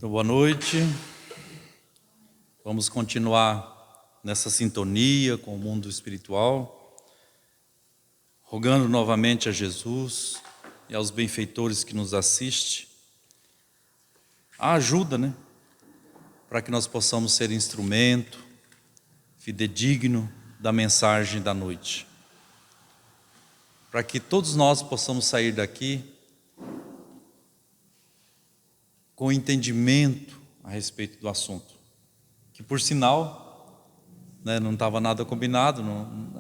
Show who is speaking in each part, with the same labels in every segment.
Speaker 1: Então, boa noite. Vamos continuar nessa sintonia com o mundo espiritual, rogando novamente a Jesus e aos benfeitores que nos assistem a ajuda, para que nós possamos ser instrumento fidedigno da mensagem da noite, para que todos nós possamos sair daqui com entendimento a respeito do assunto, que por sinal, não estava nada combinado,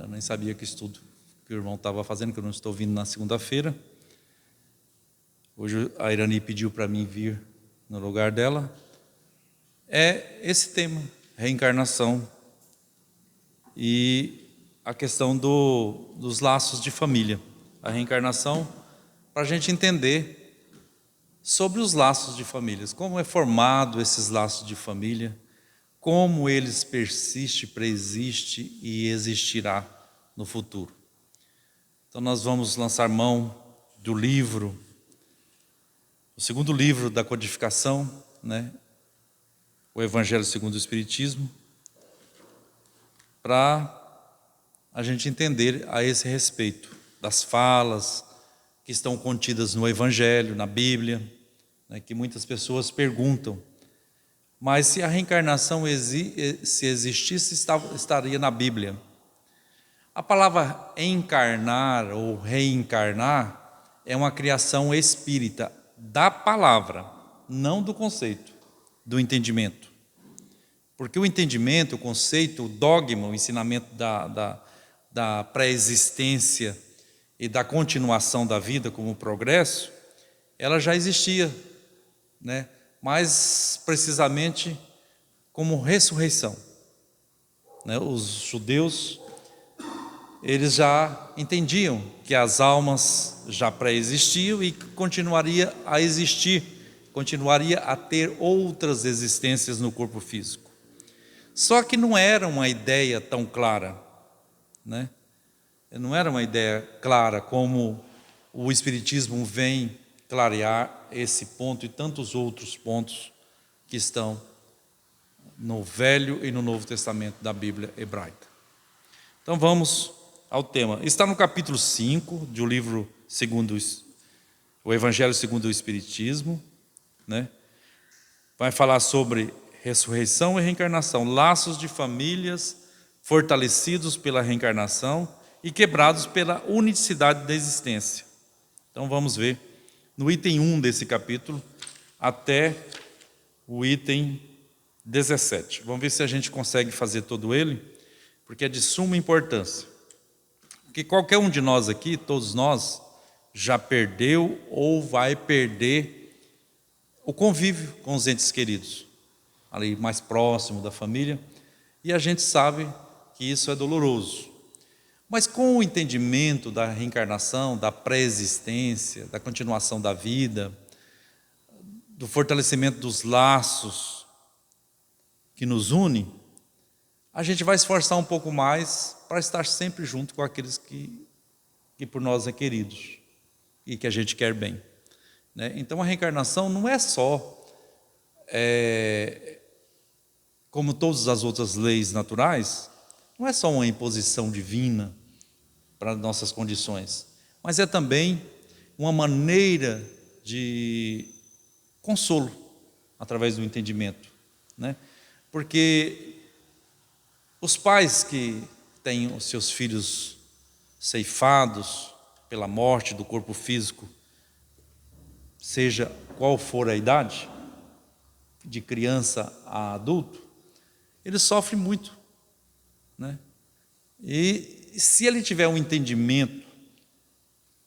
Speaker 1: eu nem sabia que estudo que o irmão estava fazendo, que eu não estou vindo na segunda-feira. Hoje a Irani pediu para mim vir no lugar dela. É esse tema, reencarnação e a questão dos laços de família. A reencarnação, para a gente entender sobre os laços de famílias, como é formado esses laços de família, como eles persistem, preexistem e existirá no futuro. Então nós vamos lançar mão do livro, o segundo livro da codificação, o Evangelho segundo o Espiritismo, para a gente entender a esse respeito das falas que estão contidas no Evangelho, na Bíblia, que muitas pessoas perguntam, mas se a reencarnação se existisse, estaria na Bíblia. A palavra encarnar ou reencarnar é uma criação espírita da palavra, não do conceito, do entendimento. Porque o entendimento, o conceito, o dogma, o ensinamento da pré-existência e da continuação da vida como progresso, ela já existia, mais precisamente como ressurreição. Os judeus, eles já entendiam que as almas já pré-existiam e continuaria a existir, continuaria a ter outras existências no corpo físico. Só que não era uma ideia tão clara, Não era uma ideia clara como o Espiritismo vem clarear esse ponto e tantos outros pontos que estão no Velho e no Novo Testamento da Bíblia hebraica. Então vamos ao tema. Está no capítulo 5 do livro o Evangelho segundo o Espiritismo, Vai falar sobre ressurreição e reencarnação, laços de famílias fortalecidos pela reencarnação e quebrados pela unicidade da existência. Então vamos ver no item 1 desse capítulo até o item 17. Vamos ver se a gente consegue fazer todo ele, porque é de suma importância. Porque qualquer um de nós aqui, todos nós, já perdeu ou vai perder o convívio com os entes queridos, ali mais próximo da família, e a gente sabe que isso é doloroso. Mas com o entendimento da reencarnação, da pré-existência, da continuação da vida, do fortalecimento dos laços que nos unem, a gente vai esforçar um pouco mais para estar sempre junto com aqueles que por nós é queridos e que a gente quer bem. Então a reencarnação não é só, como todas as outras leis naturais, não é só uma imposição divina para nossas condições, mas é também uma maneira de consolo através do entendimento, Porque os pais que têm os seus filhos ceifados pela morte do corpo físico, seja qual for a idade, de criança a adulto, eles sofrem muito, E se ele tiver um entendimento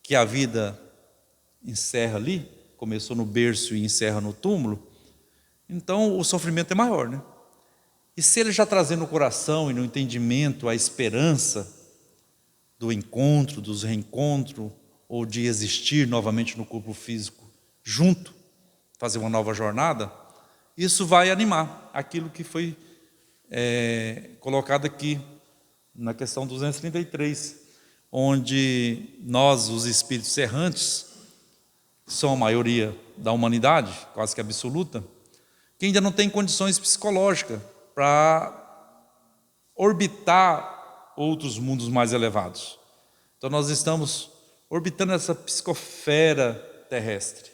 Speaker 1: que a vida encerra ali, começou no berço e encerra no túmulo, então o sofrimento é maior, E se ele já trazer no coração e no entendimento a esperança do encontro, dos reencontros, ou de existir novamente no corpo físico junto, fazer uma nova jornada, isso vai animar aquilo que foi colocado aqui na questão 233, onde nós, os espíritos errantes, que são a maioria da humanidade, quase que absoluta, que ainda não tem condições psicológicas para orbitar outros mundos mais elevados. Então nós estamos orbitando essa psicosfera terrestre,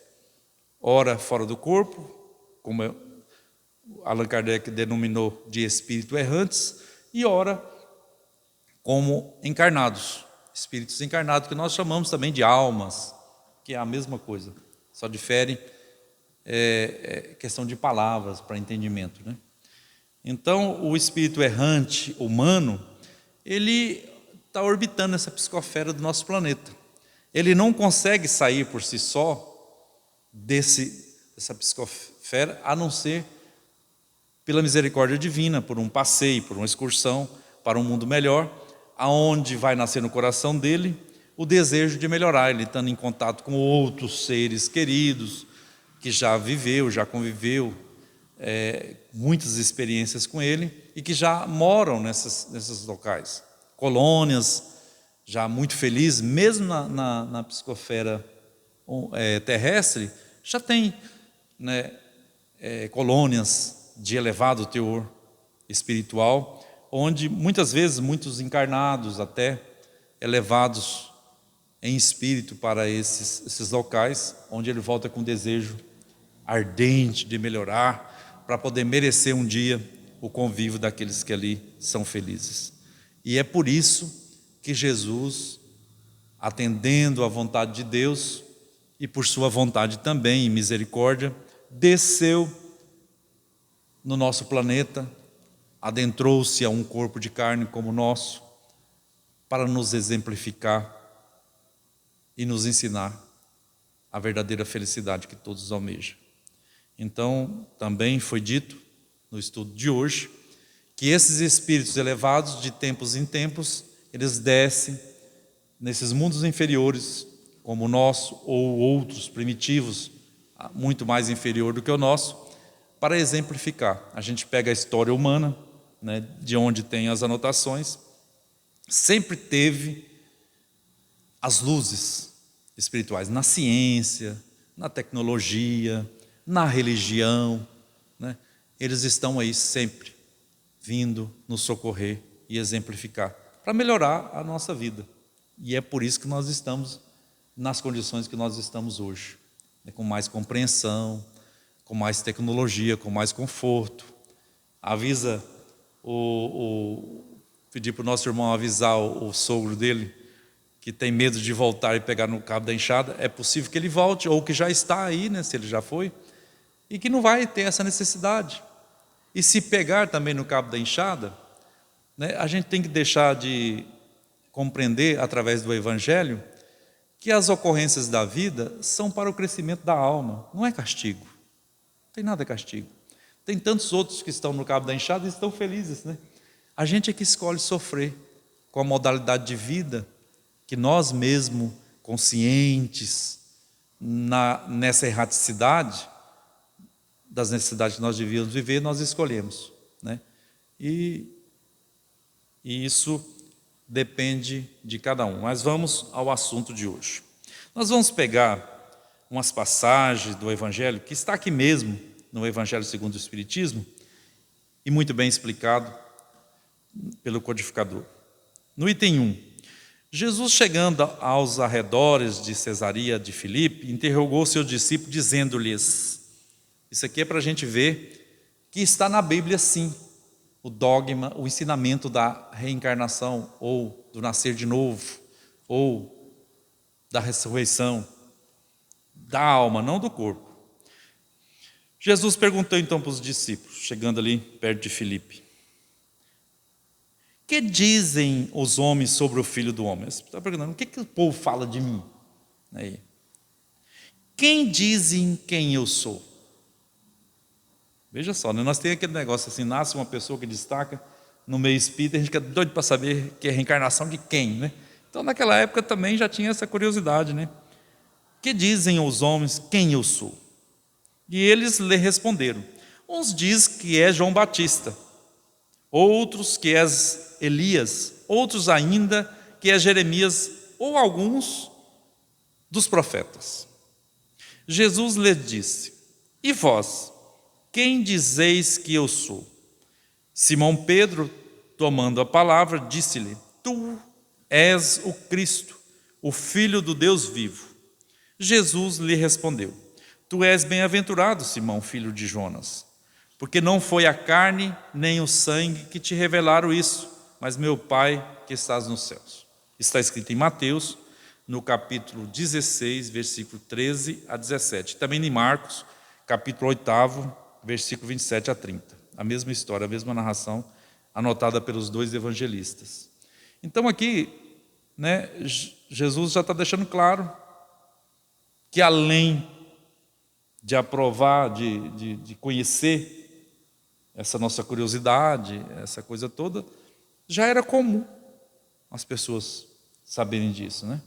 Speaker 1: ora fora do corpo, como Allan Kardec denominou de espíritos errantes, e ora como encarnados, espíritos encarnados, que nós chamamos também de almas, que é a mesma coisa, só difere questão de palavras para entendimento, né? Então, o espírito errante humano, ele está orbitando essa psicosfera do nosso planeta. Ele não consegue sair por si só dessa psicosfera, a não ser pela misericórdia divina, por um passeio, por uma excursão para um mundo melhor, aonde vai nascer no coração dele o desejo de melhorar, ele estando em contato com outros seres queridos, que já viveu, já conviveu, muitas experiências com ele, e que já moram nesses locais. Colônias, já muito felizes, mesmo na psicosfera terrestre, já tem, né, colônias de elevado teor espiritual, onde muitas vezes muitos encarnados até elevados em espírito para esses locais, onde ele volta com desejo ardente de melhorar, para poder merecer um dia o convívio daqueles que ali são felizes. E é por isso que Jesus, atendendo à vontade de Deus e por sua vontade também, em misericórdia, desceu no nosso planeta, adentrou-se a um corpo de carne como o nosso, para nos exemplificar e nos ensinar a verdadeira felicidade que todos almejam. Então, também foi dito no estudo de hoje, que esses espíritos elevados, de tempos em tempos, eles descem nesses mundos inferiores, como o nosso, ou outros primitivos, muito mais inferior do que o nosso, para exemplificar. A gente pega a história humana, né, de onde tem as anotações, sempre teve as luzes espirituais na ciência, na tecnologia, na religião, né? Eles estão aí sempre vindo nos socorrer e exemplificar, para melhorar a nossa vida. E é por isso que nós estamos nas condições que nós estamos hoje, né? Com mais compreensão, com mais tecnologia, com mais conforto. Avisa pedir para o nosso irmão avisar o sogro dele, que tem medo de voltar e pegar no cabo da enxada. É possível que ele volte, ou que já está aí, né, se ele já foi, e que não vai ter essa necessidade. E se pegar também no cabo da enxada, né, a gente tem que deixar de compreender, através do Evangelho, que as ocorrências da vida são para o crescimento da alma, não é castigo. Não tem nada de castigo. Tem tantos outros que estão no cabo da enxada e estão felizes, né? A gente é que escolhe sofrer com a modalidade de vida que nós mesmos, conscientes nessa erraticidade das necessidades que nós devíamos viver, nós escolhemos, né? E isso depende de cada um. Mas vamos ao assunto de hoje. Nós vamos pegar umas passagens do Evangelho, que está aqui mesmo, no Evangelho segundo o Espiritismo, e muito bem explicado pelo codificador. No item 1, Jesus, chegando aos arredores de Cesareia de Filipe, interrogou seus discípulos, dizendo-lhes, isso aqui é para a gente ver que está na Bíblia sim, o dogma, o ensinamento da reencarnação, ou do nascer de novo, ou da ressurreição da alma, não do corpo. Jesus perguntou então para os discípulos, chegando ali perto de Filipe, que dizem os homens sobre o Filho do Homem? Você está perguntando, o que o povo fala de mim? Aí. Quem dizem quem eu sou? Veja só, né? Nós temos aquele negócio assim, nasce uma pessoa que destaca no meio espírita, a gente fica doido para saber que é a reencarnação de quem, né? Então naquela época também já tinha essa curiosidade, né? Que dizem os homens quem eu sou? E eles lhe responderam, uns diz que é João Batista, outros que és Elias, outros ainda que é Jeremias, ou alguns dos profetas. Jesus lhe disse, e vós, quem dizeis que eu sou? Simão Pedro, tomando a palavra, disse-lhe: Tu és o Cristo, o Filho do Deus vivo. Jesus lhe respondeu: Tu és bem-aventurado, Simão, filho de Jonas, porque não foi a carne nem o sangue que te revelaram isso, mas meu Pai que estás nos céus. Está escrito em Mateus, no capítulo 16, versículo 13 a 17. Também em Marcos, capítulo 8, versículo 27 a 30. A mesma história, a mesma narração, anotada pelos dois evangelistas. Então aqui, né, Jesus já está deixando claro que além de aprovar, de conhecer essa nossa curiosidade, essa coisa toda, já era comum as pessoas saberem disso, né?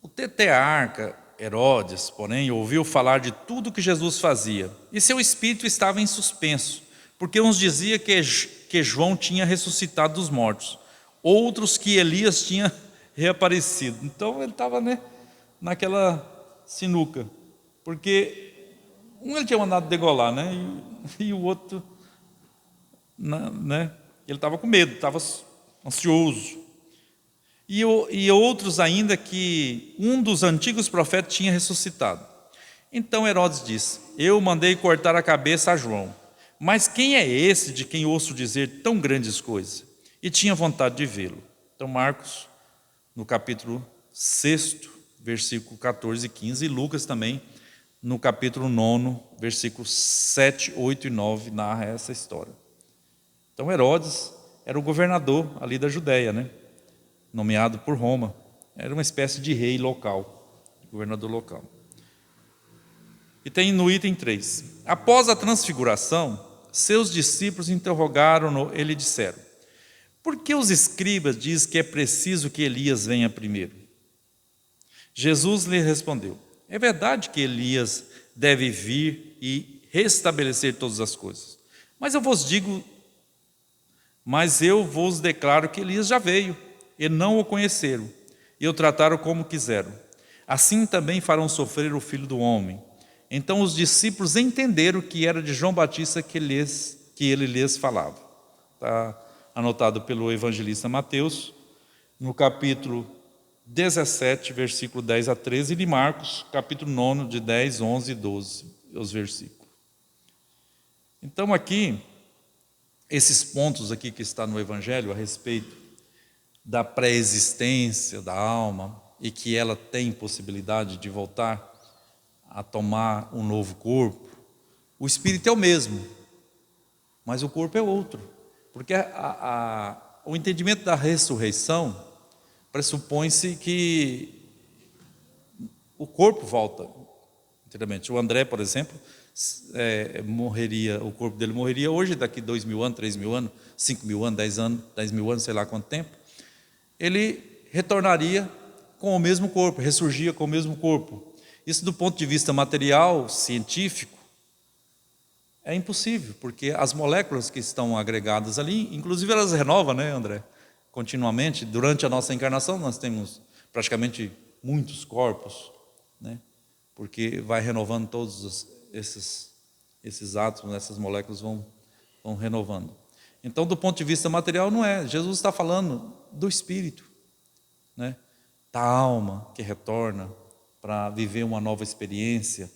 Speaker 1: O tetrarca Herodes, porém, ouviu falar de tudo que Jesus fazia, e seu espírito estava em suspenso, porque uns diziam que João tinha ressuscitado dos mortos, outros que Elias tinha reaparecido. Então ele estava, né, naquela sinuca, porque um ele tinha mandado degolar, né, e o outro, né, ele estava com medo, estava ansioso. E outros ainda que um dos antigos profetas tinha ressuscitado. Então Herodes disse: Eu mandei cortar a cabeça a João, mas quem é esse de quem ouço dizer tão grandes coisas? E tinha vontade de vê-lo. Então Marcos, no capítulo 6, versículo 14 e 15, e Lucas também, no capítulo 9, versículos 7, 8 e 9, narra essa história. Então Herodes era o governador ali da Judéia, né? Nomeado por Roma. Era uma espécie de rei local, governador local. E tem no item 3. Após a transfiguração, seus discípulos interrogaram-no e lhe disseram: Por que os escribas dizem que é preciso que Elias venha primeiro? Jesus lhe respondeu: É verdade que Elias deve vir e restabelecer todas as coisas. Mas eu vos declaro que Elias já veio, e não o conheceram, e o trataram como quiseram. Assim também farão sofrer o Filho do Homem. Então os discípulos entenderam que era de João Batista que ele lhes falava. Está anotado pelo evangelista Mateus, no capítulo 17, versículo 10 a 13, e de Marcos, capítulo 9, de 10, 11 e 12, os versículos. Então aqui, esses pontos aqui que está no Evangelho a respeito da pré-existência da alma e que ela tem possibilidade de voltar a tomar um novo corpo, o espírito é o mesmo, mas o corpo é outro, porque o entendimento da ressurreição pressupõe-se que o corpo volta inteiramente. O André, por exemplo, morreria, o corpo dele morreria hoje, daqui 2.000 anos, 3.000 anos, 5.000 anos, 10.000 anos, sei lá quanto tempo. Ele retornaria com o mesmo corpo, ressurgia com o mesmo corpo. Isso do ponto de vista material, científico, é impossível, porque as moléculas que estão agregadas ali, inclusive elas renovam, né, André? Continuamente, durante a nossa encarnação nós temos praticamente muitos corpos, né? Porque vai renovando todos esses átomos, essas moléculas vão renovando. Então, do ponto de vista material, não é. Jesus está falando do espírito, né? Da alma que retorna para viver uma nova experiência,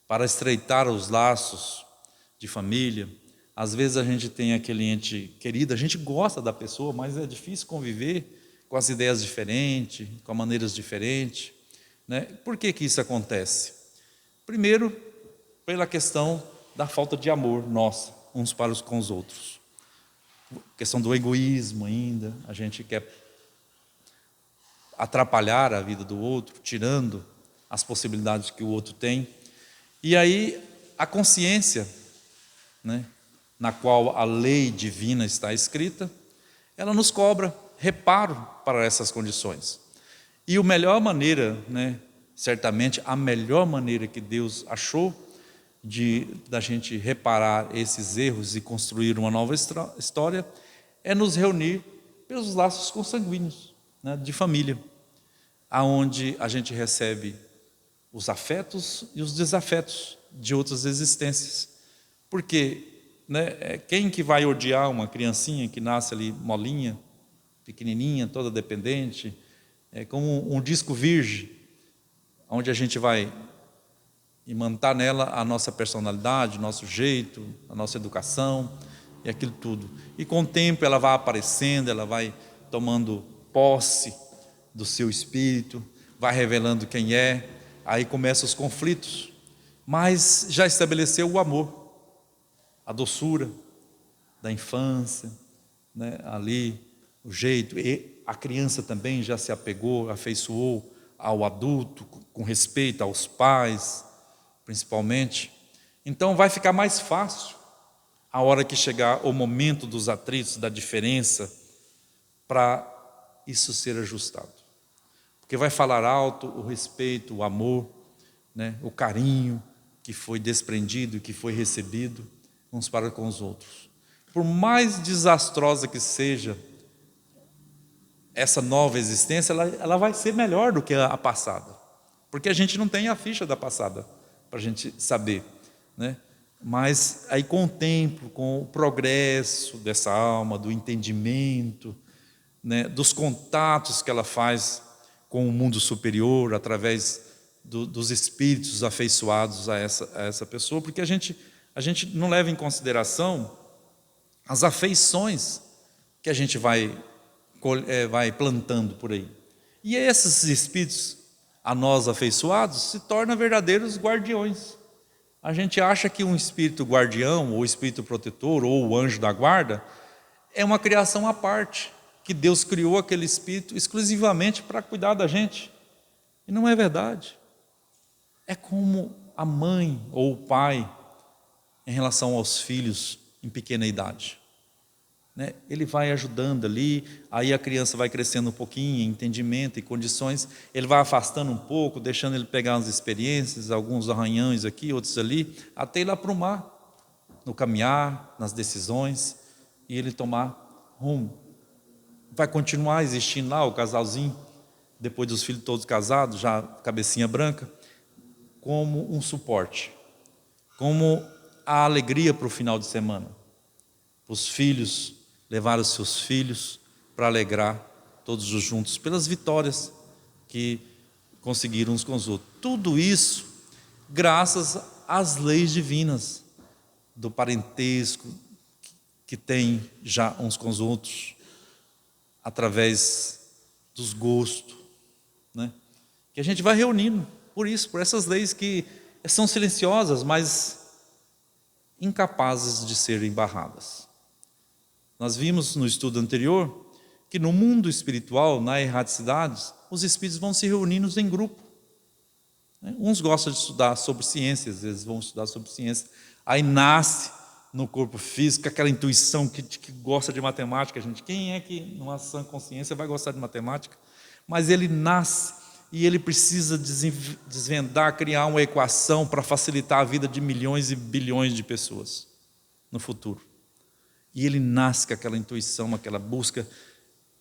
Speaker 1: para estreitar os laços de família. Às vezes a gente tem aquele ente querido, a gente gosta da pessoa, mas é difícil conviver com as ideias diferentes, com as maneiras diferentes, né? Por que isso acontece? Primeiro, pela questão da falta de amor nossa, uns para com os outros. Questão do egoísmo ainda, a gente quer atrapalhar a vida do outro, tirando as possibilidades que o outro tem. E aí a consciência, né, na qual a lei divina está escrita, ela nos cobra reparo para essas condições. E a melhor maneira, né, certamente a melhor maneira que Deus achou da gente reparar esses erros e construir uma nova história é nos reunir pelos laços consanguíneos, né, de família, aonde a gente recebe os afetos e os desafetos de outras existências. Porque, né, quem que vai odiar uma criancinha que nasce ali molinha, pequenininha, toda dependente, como um disco virgem, onde a gente vai imantar nela a nossa personalidade, o nosso jeito, a nossa educação e aquilo tudo. E com o tempo ela vai aparecendo, ela vai tomando posse do seu espírito, vai revelando quem é, aí começam os conflitos, mas já estabeleceu o amor, a doçura da infância, né, ali, o jeito, e a criança também já se apegou, afeiçoou ao adulto, com respeito aos pais, principalmente. Então vai ficar mais fácil a hora que chegar o momento dos atritos, da diferença, para isso ser ajustado. Porque vai falar alto o respeito, o amor, né, o carinho que foi desprendido, que foi recebido uns para com os outros. Por mais desastrosa que seja essa nova existência, ela vai ser melhor do que a passada. Porque a gente não tem a ficha da passada para a gente saber, né? Mas aí com o tempo, com o progresso dessa alma, do entendimento, né, dos contatos que ela faz com o mundo superior, através dos espíritos afeiçoados a essa pessoa, porque a gente não leva em consideração as afeições que a gente vai plantando por aí. E esses espíritos a nós afeiçoados se tornam verdadeiros guardiões. A gente acha que um espírito guardião, ou espírito protetor, ou o anjo da guarda, é uma criação à parte, que Deus criou aquele espírito exclusivamente para cuidar da gente. E não é verdade. É como a mãe ou o pai em relação aos filhos em pequena idade, né? Ele vai ajudando ali, aí a criança vai crescendo um pouquinho em entendimento e condições, ele vai afastando um pouco, deixando ele pegar umas experiências, alguns arranhões aqui, outros ali, até ir lá para o mar, no caminhar, nas decisões, e ele tomar rumo. Vai continuar existindo lá o casalzinho, depois dos filhos todos casados, já cabecinha branca, como um suporte, como a alegria para o final de semana. Os filhos levar os seus filhos para alegrar todos os juntos pelas vitórias que conseguiram uns com os outros. Tudo isso graças às leis divinas do parentesco que tem já uns com os outros, através dos gostos, né? Que a gente vai reunindo por isso, por essas leis que são silenciosas, mas incapazes de serem barradas. Nós vimos no estudo anterior que no mundo espiritual, na erraticidade, os espíritos vão se reunindo em grupo. Uns gostam de estudar sobre ciências, eles vão estudar sobre ciência, aí nasce no corpo físico aquela intuição que gosta de matemática. Gente, quem é que numa sã consciência vai gostar de matemática? Mas ele nasce e ele precisa desvendar, criar uma equação para facilitar a vida de milhões e bilhões de pessoas no futuro. E ele nasce com aquela intuição, aquela busca,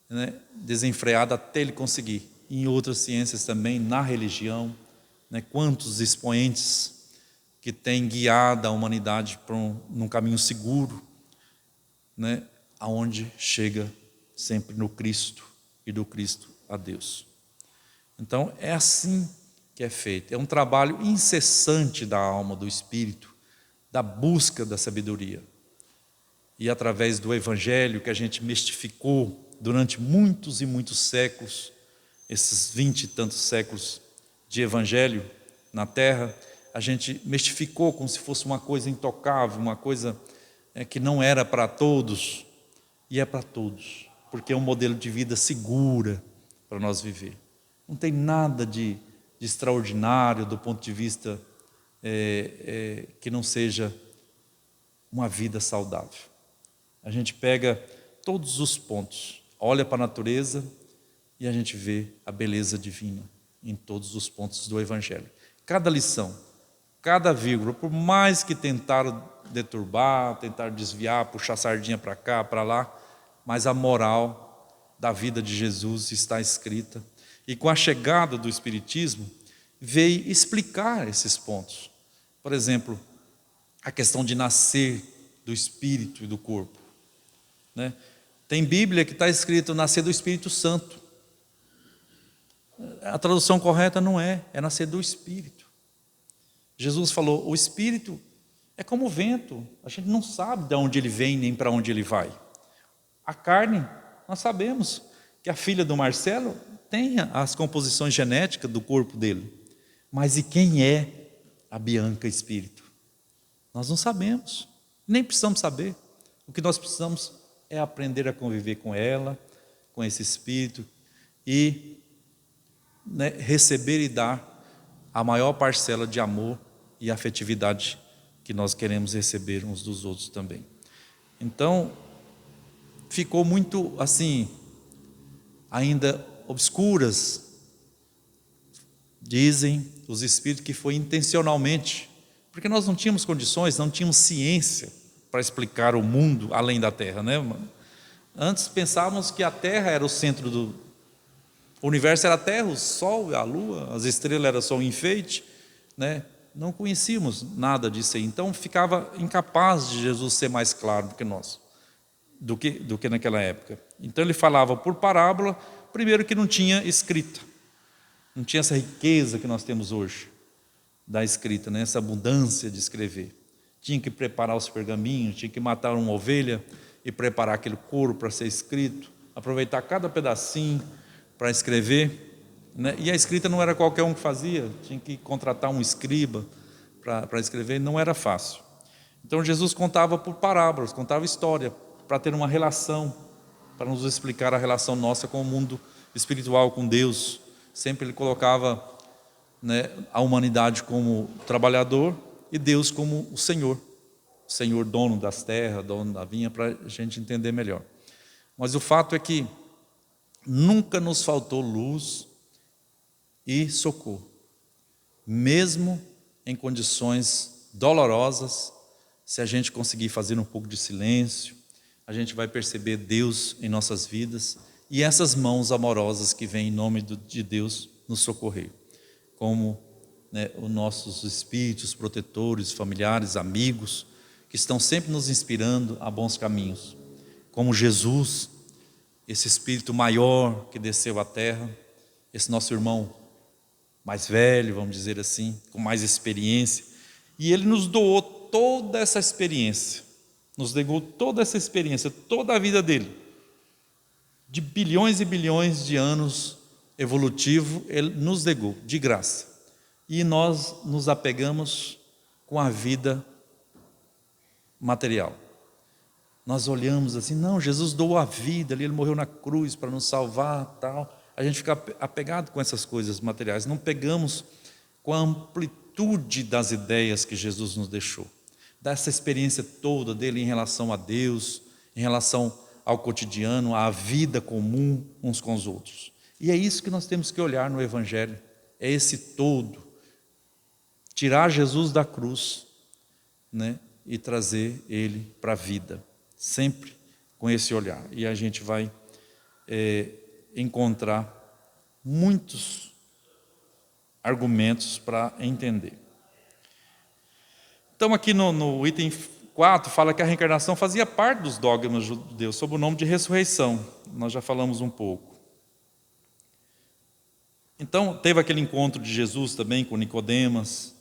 Speaker 1: né, desenfreada até ele conseguir. Em outras ciências também, na religião, né, quantos expoentes que têm guiado a humanidade para num caminho seguro, né, aonde chega sempre no Cristo e do Cristo a Deus. Então é assim que é feito, é um trabalho incessante da alma, do espírito, da busca da sabedoria. E através do Evangelho que a gente mistificou durante muitos e muitos séculos, esses 20 e tantos séculos de Evangelho na Terra, a gente mistificou como se fosse uma coisa intocável, uma coisa que não era para todos, e é para todos, porque é um modelo de vida segura para nós viver. Não tem nada de extraordinário do ponto de vista que não seja uma vida saudável. A gente pega todos os pontos, olha para a natureza e a gente vê a beleza divina em todos os pontos do Evangelho. Cada lição, cada vírgula, por mais que tentaram deturbar, tentar desviar, puxar a sardinha para cá, para lá, mas a moral da vida de Jesus está escrita. E com a chegada do Espiritismo, veio explicar esses pontos. Por exemplo, a questão de nascer do Espírito e do corpo, né? Tem Bíblia que está escrito nascer do Espírito Santo. A tradução correta não é nascer do Espírito. Jesus falou, o Espírito é como o vento, a gente não sabe de onde ele vem nem para onde ele vai. A carne, nós sabemos que a filha do Marcelo tem as composições genéticas do corpo dele, mas e quem é a Bianca Espírito? Nós não sabemos, nem precisamos saber. O que nós precisamos é aprender a conviver com ela, com esse Espírito e, né, receber e dar a maior parcela de amor e afetividade que nós queremos receber uns dos outros também. Então, ficou muito assim, ainda obscuras, dizem os espíritos que foi intencionalmente, porque nós não tínhamos condições, não tínhamos ciência para explicar o mundo além da Terra, né? Antes pensávamos que a Terra era o centro do universo, era a Terra, o Sol, a Lua, as estrelas eram só um enfeite, né? Não conhecíamos nada disso aí, então ficava incapaz de Jesus ser mais claro do que nós, do que naquela época. Então ele falava por parábola, primeiro que não tinha escrita, não tinha essa riqueza que nós temos hoje da escrita, né? Essa abundância de escrever. Tinha que preparar os pergaminhos, tinha que matar uma ovelha e preparar aquele couro para ser escrito, aproveitar cada pedacinho para escrever, né? E a escrita não era qualquer um que fazia, tinha que contratar um escriba para escrever, não era fácil. Então Jesus contava por parábolas, contava história, para ter uma relação, para nos explicar a relação nossa com o mundo espiritual, com Deus. Sempre ele colocava, né, a humanidade como trabalhador e Deus como o Senhor dono das terras, dono da vinha, para a gente entender melhor. Mas o fato é que nunca nos faltou luz e socorro, mesmo em condições dolorosas. Se a gente conseguir fazer um pouco de silêncio, a gente vai perceber Deus em nossas vidas e essas mãos amorosas que vêm em nome de Deus nos socorrer, como, né, os nossos espíritos protetores, familiares, amigos, que estão sempre nos inspirando a bons caminhos, como Jesus, esse Espírito maior que desceu à terra, esse nosso irmão mais velho, vamos dizer assim, com mais experiência, e ele nos doou toda essa experiência, nos legou toda essa experiência, toda a vida dele, de bilhões e bilhões de anos evolutivo, ele nos legou de graça, e nós nos apegamos com a vida material. Nós olhamos assim, não, Jesus doou a vida, ele morreu na cruz para nos salvar, tal. A gente fica apegado com essas coisas materiais, não pegamos com a amplitude das ideias que Jesus nos deixou, dessa experiência toda dele em relação a Deus, em relação ao cotidiano, à vida comum uns com os outros. E é isso que nós temos que olhar no Evangelho, é esse todo, tirar Jesus da cruz, né, e trazer ele para a vida, sempre com esse olhar. E a gente vai encontrar muitos argumentos para entender. Então aqui no item 4 fala que a reencarnação fazia parte dos dogmas judeus, sob o nome de ressurreição. Nós já falamos um pouco. Então teve aquele encontro de Jesus também com Nicodemas,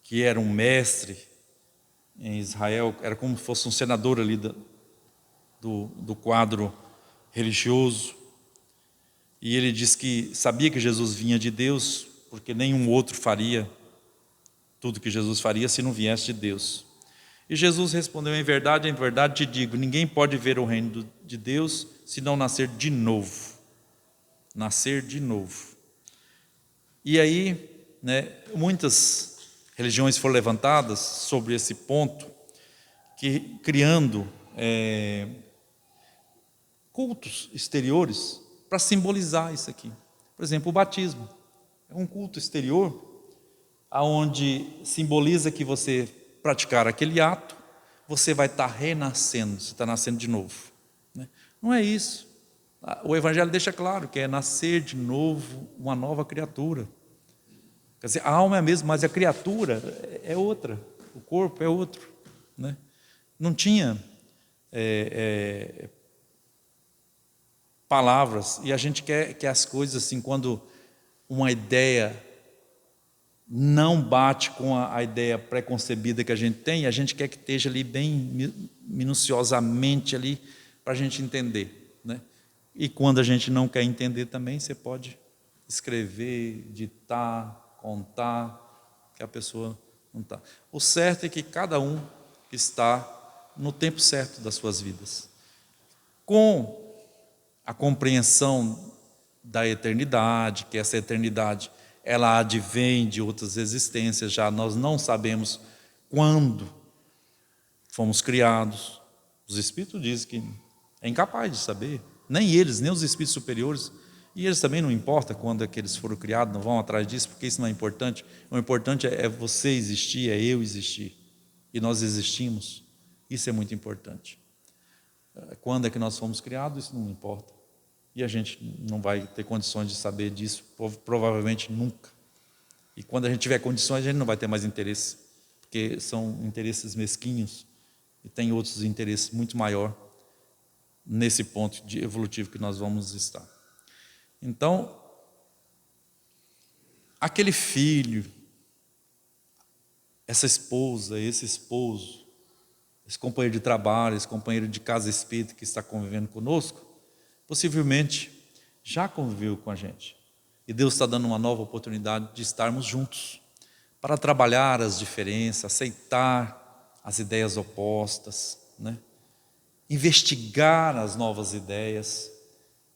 Speaker 1: que era um mestre em Israel, era como se fosse um senador ali do quadro religioso, e ele diz que sabia que Jesus vinha de Deus, porque nenhum outro faria tudo que Jesus faria se não viesse de Deus. E Jesus respondeu, em verdade te digo, ninguém pode ver o reino de Deus se não nascer de novo. Nascer de novo. E aí, né, muitas religiões foram levantadas sobre esse ponto, que criando cultos exteriores para simbolizar isso aqui. Por exemplo, o batismo é um culto exterior, aonde simboliza que você praticar aquele ato, você vai estar renascendo, você está nascendo de novo, né? Não é isso. O Evangelho deixa claro que é nascer de novo, uma nova criatura. Quer dizer, a alma é a mesma, mas a criatura é outra, o corpo é outro, né? Não tinha palavras, e a gente quer que as coisas assim, quando uma ideia não bate com a ideia preconcebida que a gente tem, a gente quer que esteja ali bem minuciosamente ali para a gente entender, né? E quando a gente não quer entender também, você pode escrever, ditar, contar, que a pessoa não está. O certo é que cada um está no tempo certo das suas vidas, com a compreensão da eternidade, que essa eternidade ela advém de outras existências, já nós não sabemos quando fomos criados. Os espíritos dizem que é incapaz de saber, nem eles, nem os espíritos superiores, e eles também não importa quando é que eles foram criados, não vão atrás disso, porque isso não é importante. O importante é você existir, é eu existir, e nós existimos. Isso é muito importante. Quando é que nós fomos criados, isso não importa. E a gente não vai ter condições de saber disso, provavelmente nunca. E quando a gente tiver condições, a gente não vai ter mais interesse, porque são interesses mesquinhos, e tem outros interesses muito maior nesse ponto de evolutivo que nós vamos estar. Então, aquele filho, essa esposa, esse esposo, esse companheiro de trabalho, esse companheiro de casa espírita que está convivendo conosco, possivelmente já conviveu com a gente. E Deus está dando uma nova oportunidade de estarmos juntos, para trabalhar as diferenças, aceitar as ideias opostas, né? Investigar as novas ideias,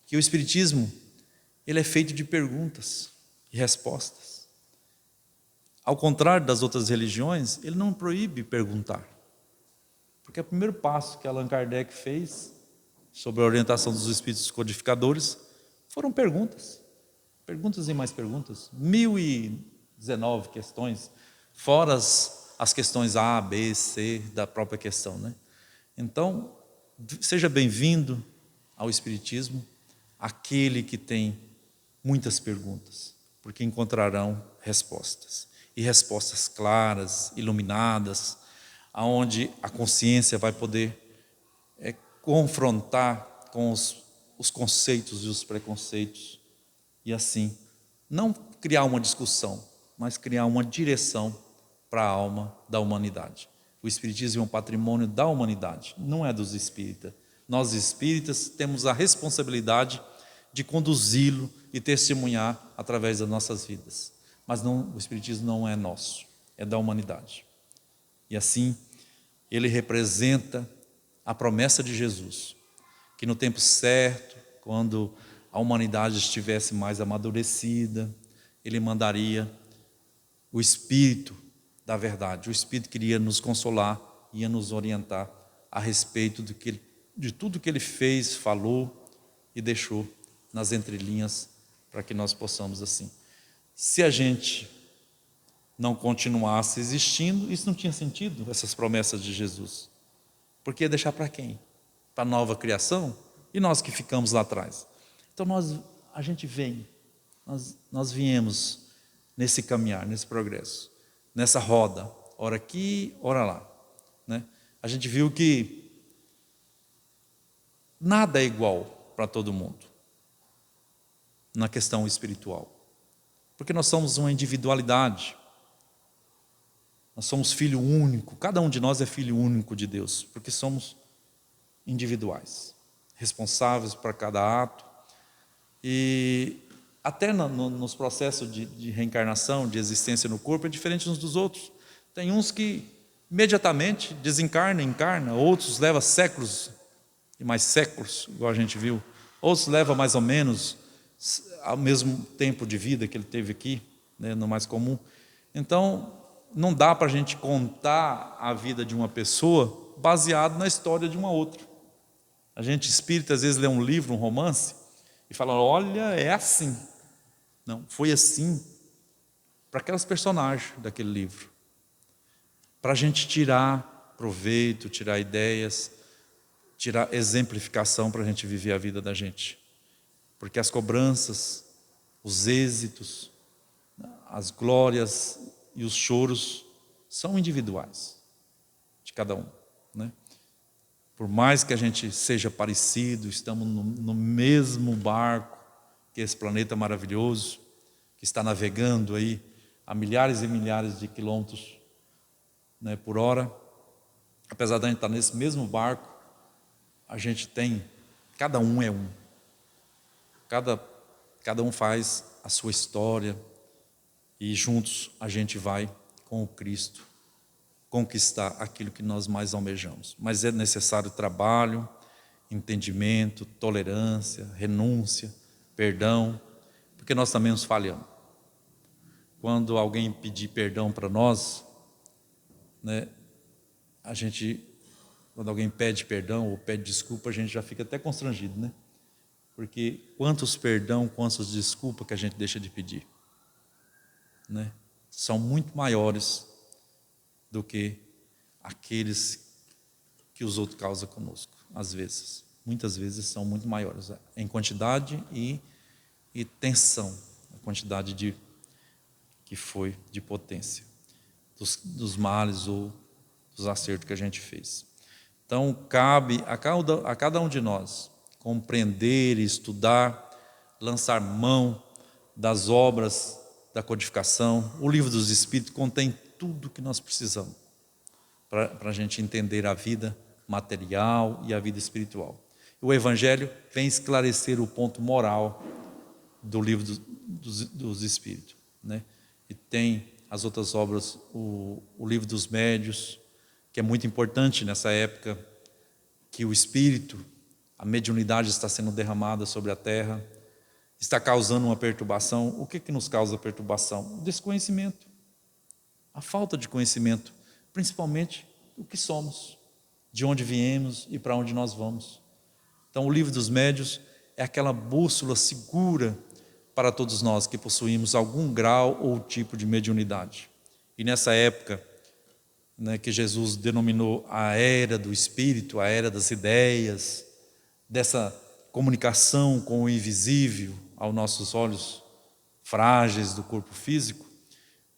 Speaker 1: que o Espiritismo ele é feito de perguntas e respostas. Ao contrário das outras religiões, ele não proíbe perguntar. Porque o primeiro passo que Allan Kardec fez, sob a orientação dos espíritos codificadores, foram perguntas. Perguntas e mais perguntas. 1019 questões, fora as questões A, B, C da própria questão, né? Então, seja bem-vindo ao Espiritismo, aquele que tem muitas perguntas, porque encontrarão respostas. E respostas claras, iluminadas, aonde a consciência vai poder confrontar com os conceitos e os preconceitos, e assim, não criar uma discussão, mas criar uma direção para a alma da humanidade. O Espiritismo é um patrimônio da humanidade, não é dos espíritas. Nós espíritas temos a responsabilidade de conduzi-lo e testemunhar através das nossas vidas. Mas não, o Espiritismo não é nosso, é da humanidade. E assim, ele representa a promessa de Jesus, que no tempo certo, quando a humanidade estivesse mais amadurecida, ele mandaria o Espírito da verdade. O Espírito queria nos consolar, ia nos orientar a respeito de tudo que ele fez, falou e deixou nas entrelinhas, para que nós possamos assim. Se a gente não continuasse existindo, isso não tinha sentido, essas promessas de Jesus. Porque ia deixar para quem? Para a nova criação? E nós que ficamos lá atrás? Então a gente vem, nós viemos nesse caminhar, nesse progresso, nessa roda, ora aqui, ora lá, né? A gente viu que nada é igual para todo mundo na questão espiritual, porque nós somos uma individualidade, nós somos filho único, cada um de nós é filho único de Deus, porque somos individuais, responsáveis para cada ato, e até nos processos de reencarnação, de existência no corpo, é diferente uns dos outros. Tem uns que imediatamente desencarna, encarna, outros levam séculos e mais séculos, igual a gente viu, outros levam mais ou menos ao mesmo tempo de vida que ele teve aqui, né, no mais comum. Então, não dá para a gente contar a vida de uma pessoa baseado na história de uma outra. A gente espírita às vezes lê um livro, um romance, e fala, olha, é assim. Não, foi assim para aquelas personagens daquele livro. Para a gente tirar proveito, tirar ideias, tirar exemplificação para a gente viver a vida da gente. Porque as cobranças, os êxitos, as glórias e os choros são individuais de cada um, né? Por mais que a gente seja parecido, estamos no mesmo barco, que é esse planeta maravilhoso, que está navegando aí a milhares e milhares de quilômetros, né, por hora. Apesar de a gente estar nesse mesmo barco, a gente tem, cada um é um. Cada um faz a sua história e juntos a gente vai com o Cristo conquistar aquilo que nós mais almejamos. Mas é necessário trabalho, entendimento, tolerância, renúncia, perdão, porque nós também nos falhamos. Quando alguém pedir perdão para nós, né, quando alguém pede perdão ou pede desculpa, a gente já fica até constrangido, né? Porque quantos perdão, quantas desculpas que a gente deixa de pedir, né? São muito maiores do que aqueles que os outros causam conosco, às vezes. Muitas vezes são muito maiores, em quantidade e tensão, a quantidade que foi de potência, dos males ou dos acertos que a gente fez. Então, cabe a cada um de nós compreender, estudar, lançar mão das obras da codificação. O livro dos Espíritos contém tudo que nós precisamos para a gente entender a vida material e a vida espiritual. O Evangelho vem esclarecer o ponto moral do livro dos Espíritos, né? E tem as outras obras, o livro dos Médiuns, que é muito importante nessa época que o Espírito, a mediunidade está sendo derramada sobre a Terra, está causando uma perturbação. O que nos causa perturbação? O desconhecimento, a falta de conhecimento, principalmente o que somos, de onde viemos e para onde nós vamos. Então, o livro dos Médiuns é aquela bússola segura para todos nós que possuímos algum grau ou tipo de mediunidade. E nessa época, né, que Jesus denominou a era do Espírito, a era das ideias, dessa comunicação com o invisível aos nossos olhos frágeis do corpo físico.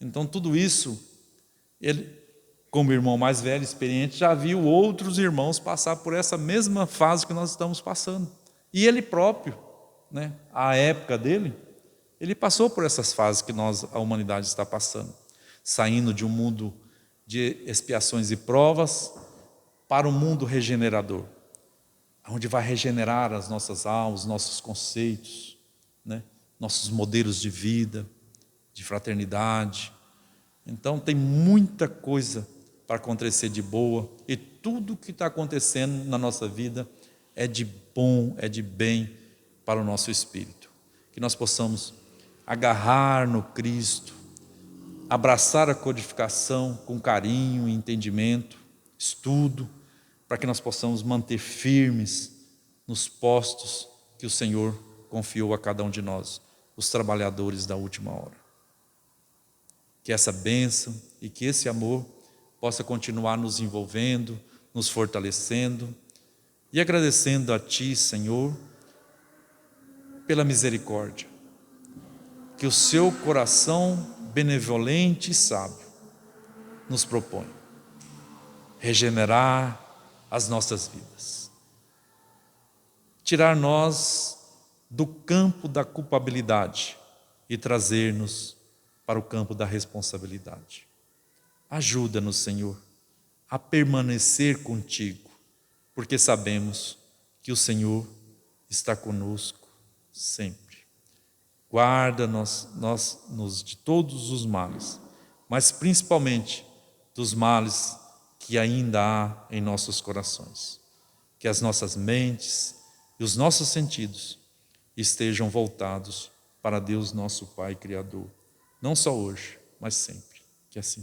Speaker 1: Então, tudo isso, ele, como irmão mais velho, experiente, já viu outros irmãos passar por essa mesma fase que nós estamos passando. E ele próprio, né, a época dele, ele passou por essas fases que a humanidade está passando, saindo de um mundo de expiações e provas para um mundo regenerador, onde vai regenerar as nossas almas, nossos conceitos, né, nossos modelos de vida, de fraternidade. Então tem muita coisa para acontecer de boa, e tudo que está acontecendo na nossa vida é de bom, é de bem para o nosso espírito. Que nós possamos agarrar no Cristo, abraçar a codificação com carinho, entendimento, estudo, para que nós possamos manter firmes nos postos que o Senhor confiou a cada um de nós, os trabalhadores da última hora. Que essa bênção e que esse amor possa continuar nos envolvendo, nos fortalecendo e agradecendo a Ti, Senhor, pela misericórdia, que o Seu coração benevolente e sábio nos propõe regenerar as nossas vidas, tirar nós do campo da culpabilidade e trazer-nos para o campo da responsabilidade. Ajuda-nos, Senhor, a permanecer contigo, porque sabemos que o Senhor está conosco sempre. Guarda-nos de todos os males, mas principalmente dos males que ainda há em nossos corações. Que as nossas mentes e os nossos sentidos estejam voltados para Deus, nosso Pai Criador, não só hoje, mas sempre. Que assim seja.